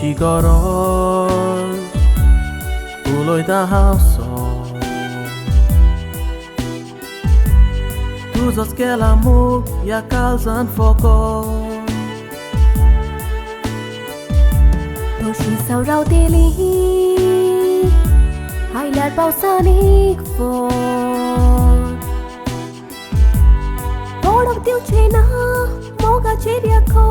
Cigaros, uloj da hauso. Tu zaskela mug, ja kalzan foko. Doshi sau rau teli, highlight pausanik for. Borak tiu chena, moga cheria ko.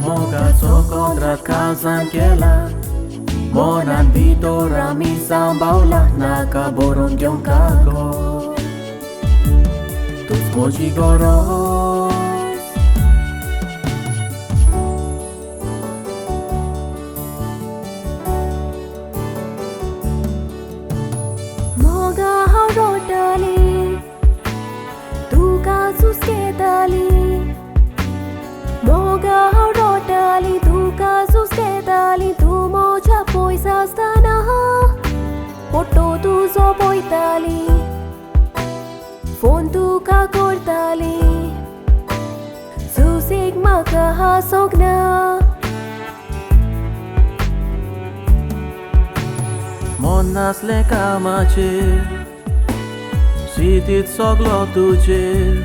Moga sokondrat kalzan kela Monan vitora mi sambaula Nakaborong yung kago Tus mochi goros Moga harodali Tu ka suske dali Moga harodali Tu ka suske dali Tu mocha poisa stana Photo tu zo poitali Phone tu ka kortali Susik maka hasogna Monas le kamache Sitit soglo tujer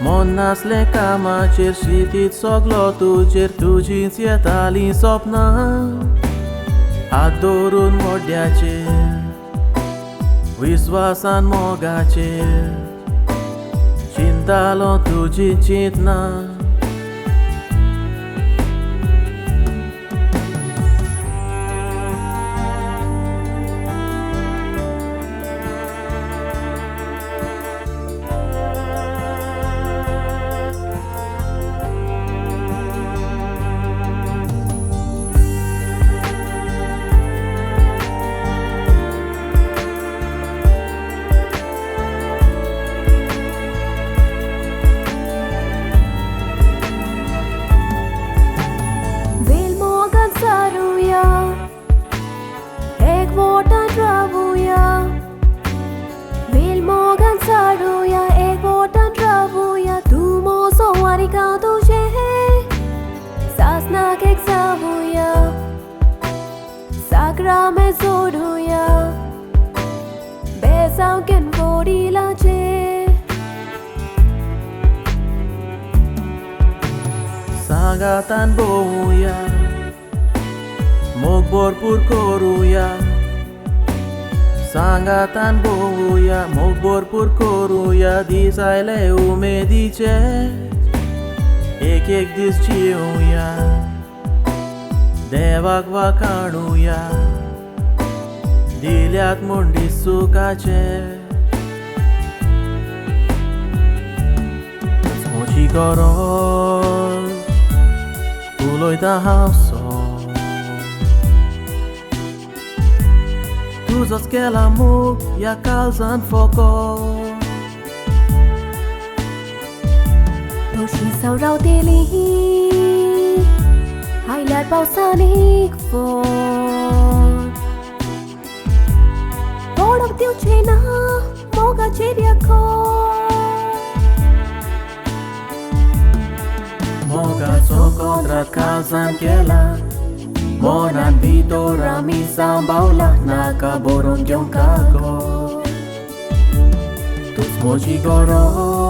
Monas le kamacher Sitit soglo tujer Tuji sietali sopna Adorun modyacher Viswasan mogacher Chintalo tuji chitna Sagra me zoduya Besau ken bodi lache Sangatan boya Mogbor pur koruya Sangatan boya Mogbor pur koruya Disaile umedice Ek dis chiuya Devak vakanuya Dilyat mundi sukache Mochi goros Uloj da hauso Tu zaskela mug ja kalzan foko Doshi sau rau teli Highlight pausanik for Borak tiu chena Moga cheria ko Moga sokondrat kalzan kela Monan vitora mi sambaula Nakaborong yung kago Tus mochi goros